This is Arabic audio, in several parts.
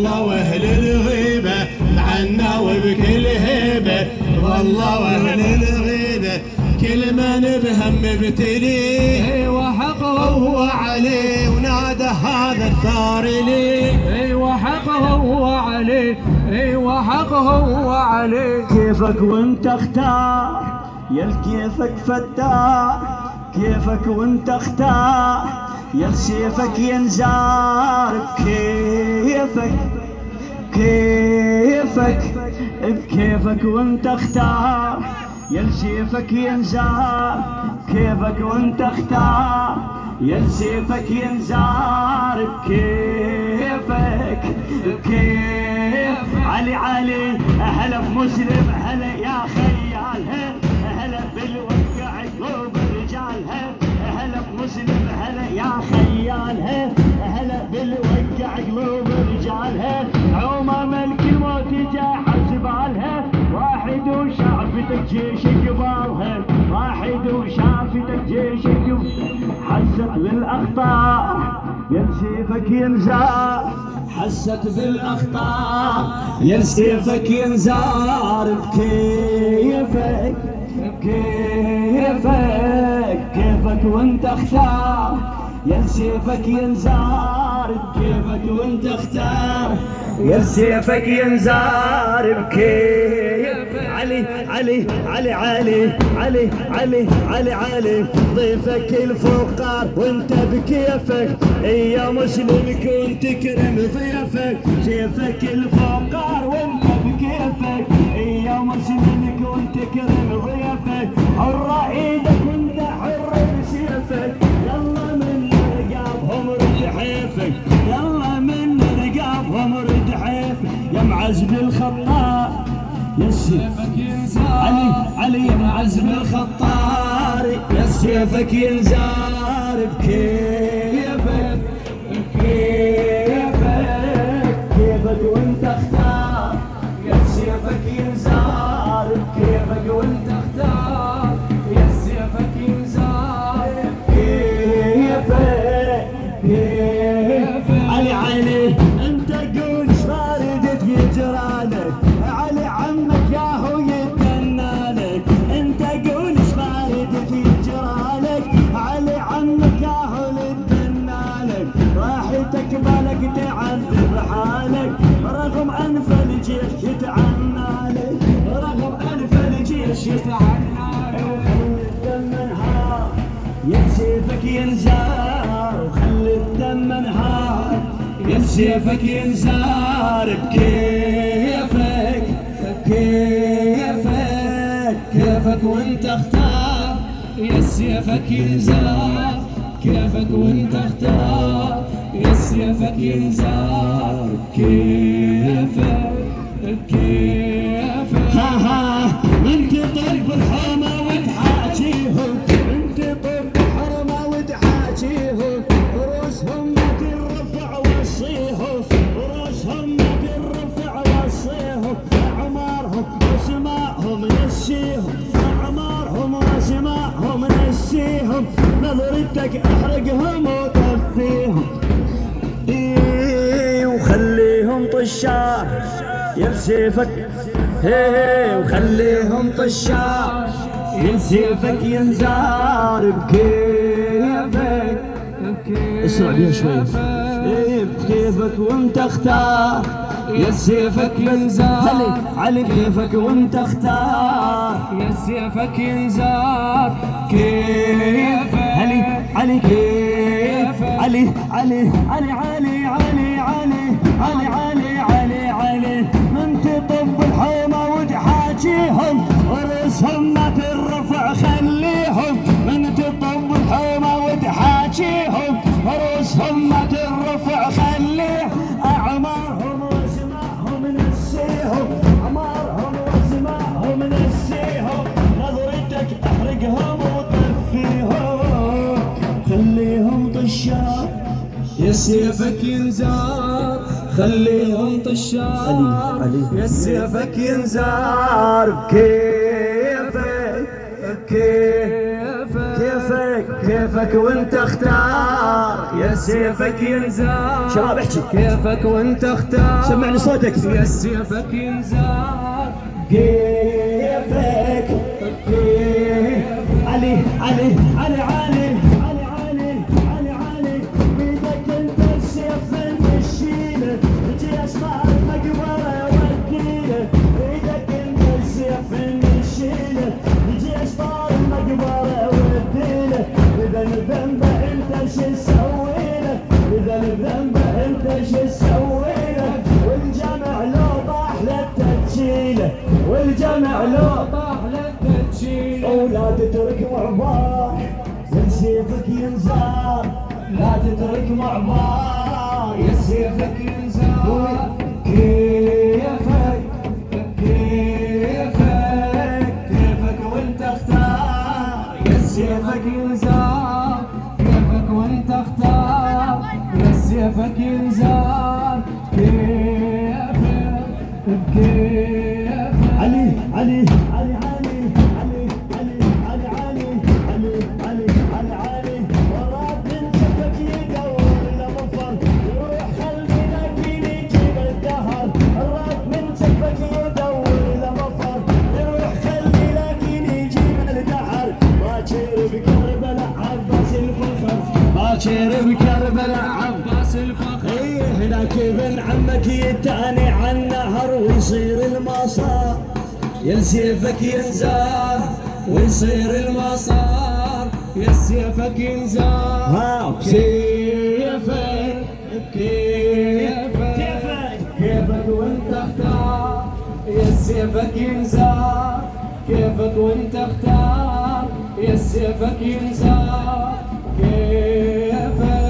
ظلوا أهل الغيبة معنا وبكل هيبة، ظلوا أهل الغيبة كل من بهم مبتلي، وحقه هو عليه ونادى هذا الثار لي، وحقه هو عليه، وحقه هو عليه. كيفك وانت اختار يا كيفك فتار، كيفك وانت اختار يا سيفك ينزار، بكيفك كيفك بكيفك وانت اختار يا سيفك ينزار، كيفك وانت اختار يا سيفك ينزار، بكيفك بكيف علي علي هلا بمسلم هلا يا خيال، هلا بالوقع قلوب الرجال، هلا بمسلم هلا يا خيال، هلا بالوقع قلوب الرجال. عمام الكلمات جا حسبالها واحد وشافتك جيش قبالها، واحد وشافتك جيش حست بالاخطار يا سيفك ينزار، حست بالاخطار يا سيفك ينزار، بكيفك بكيفك كيفك وانت اختار يا سيفك ينزار، بكيفك وانت اختار يا سيفك ينزار، بكيف علي علي علي علي علي علي علي علي ضيفك الفقار وانت بكيفك، يا مسلم كنت تكرم ضيفك، سيفك الفقار وانت بكيفك، يا مسلم كنت تكرم ضيفك، حر ايدك وانت حر بسيفك، يلا من رقابهم رد حيفك، يلا من رقابهم رد حيفك، يا معزب الخطار يا سيفك ينزار، علي علي يا معزب الخطار يا سيفك ينزار، بكيفك بكيفك كيفك وانت اختار يا سيفك ينزار، بكيفك وانت اختار يا سيفك ينزار، بكيفك كيفك علي علي انت قول شراردت يجرانك، علي عمك ياهو يتنالك، انت قول شراردت يجرانك، علي عمك ياهو يتنالك، راحتك بالك تعذب حالك، رغم انف الجيش يتعنالك، رغم انف الجيش يتعنالك، وخلي الدم انهار يا سيفك ينزار، وخلي الدم انهار يا سيفك ينزار، بكيفك كيفك كيفك وانت اختار يا سيفك ينزار، كيفك وانت اختار يا سيفك ينزار، كيفك كيفك ها ها انت طرب الحرمة وتحاجيهم، انت طرب الحرمة وتحاجيهم، رؤوسهم ما ترفع وصيهم، رؤوسهم ما ترفع وصيهم، اعمارهم وسماءهم نسيهم، اعمارهم وسماءهم نسيهم، نظرتك احرقهم وطفيهم، وخليهم طشار يا سيفك وخليهم طشار يا سيفك ينزار، بكيفك اسرع بيها شوي، بكيفك وانت اختار يا سيفك ينزار، علي علي كيفك وانت اختار يا سيفك ينزار، كيف علي علي كيف علي علي علي علي علي علي علي علي علي علي من تطب الحومة وتحاجيهم، ورسهم ما ترفع خليهم، من تطب الحومة وتحاجيهم، ورسهم ما ترفع خليهم، اعمارهم وسماهم نسيهم، اعمارهم وسماهم نسيهم، نظرتك احرقهم وطفيهم، خليهم طشار يا سيفك ينزار، خليهم طشار يا سيفك ينزار، بكيفك كيفك كيفك وانت اختار يا سيفك ينزار. شباب احكي كيفك وانت اختار سمعني صوتك يا سيفك ينزار. كيفك علي علي علي علي علي علي علي علي بيدك انت السيف المشيله تجي اشبار المقبره والديله. بيدك انت السيف المشيله تجي اشبار المقبره والديله. اذا الذنب انت شو تسويله؟ اذا الذنب انت شو تسويله؟ والجمع لو طاح للتجيله والجمع لو طاح للتجيل ولا تترك معبار يا سيفك ينزار. لا تترك معبار يا سيفك ينزار. كيفك كيفك كيفك وانت اختار يا سيفك ينزار. كيفك وانت اختار يا سيفك ينزار. كيفك كيفك علي علي علي علي علي علي علي علي علي علي علي علي وراد من كفك يدور لمفر يروح خلينا فيني يجيب الدهر. الراد من كفك يدور لمفر يروح خلينا فيني يجيب الدهر. باكر بكربلاء عباس الفخر باكر بكربلاء عباس الفخر. ايه هناك ابن عمك يتاني عن النهر ويصير المسار يا سيفك ينزار. ويصير المسار يا سيفك ينزار. ها كيفك كيفك كيفك وانت اختار يا سيفك ينزار. كيفك وانت اختار يا سيفك ينزار. كيفك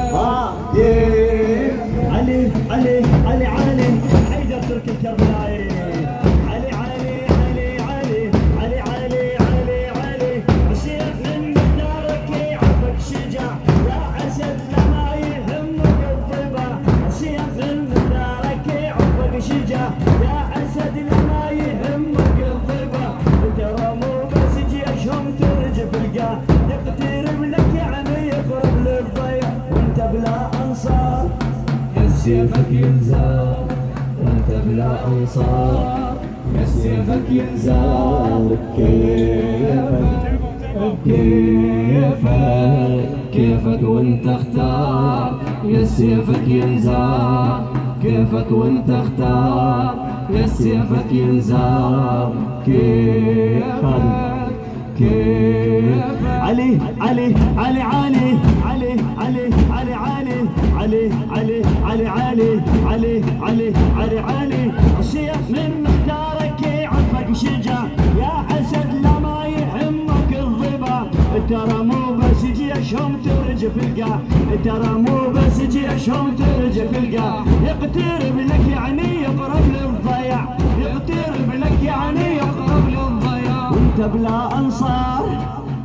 كيف علي علي علي علي حيدر ترك الكربلاء. علي علي علي علي علي علي علي علي سيف من دارك يعرفك شجاع يا عسد لما يهمك الضبا. سيف من دارك يعرفك شجاع يا عسد لما يهمك الضبا. ترى مو بس جيشهم ترجف القاع يقترب لك يعني يقرب للضيع وانت بلا انصار يا سيفك ينزار. وانت بلا انصار يا سيفك ينزار. كيفك كيفك كيفك وانت اختار يا سيفك ينزار. كيفك وانت اختار يا سيفك ينزار. كيفك كيفك علي علي علي علي علي علي علي علي علي علي علي علي علي علي علي علي السيف من مختارك يعرفك شجاع يا حسد لما يهمك الضبا. ترى مو بس جيشهم ترجف القاع ترى مو بس جيشهم ترجف القاع يقترب لك يعني يقرب للضياع يقترب لك يعني يقرب للضياع. وانت بلا انصار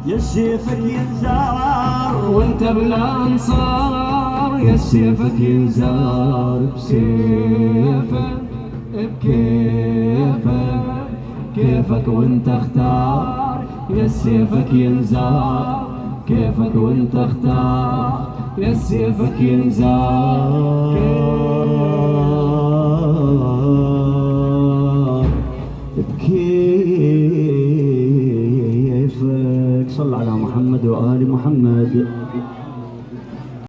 يا سيفك ينزار. وانت بلا انصار يا سيفك ينزار. بسيفك بكيفك كيفك وانت اختار يا سيفك ينزار. كيفك وانت اختار يا سيفك ينزار. بكيفك صل على محمد وآل محمد.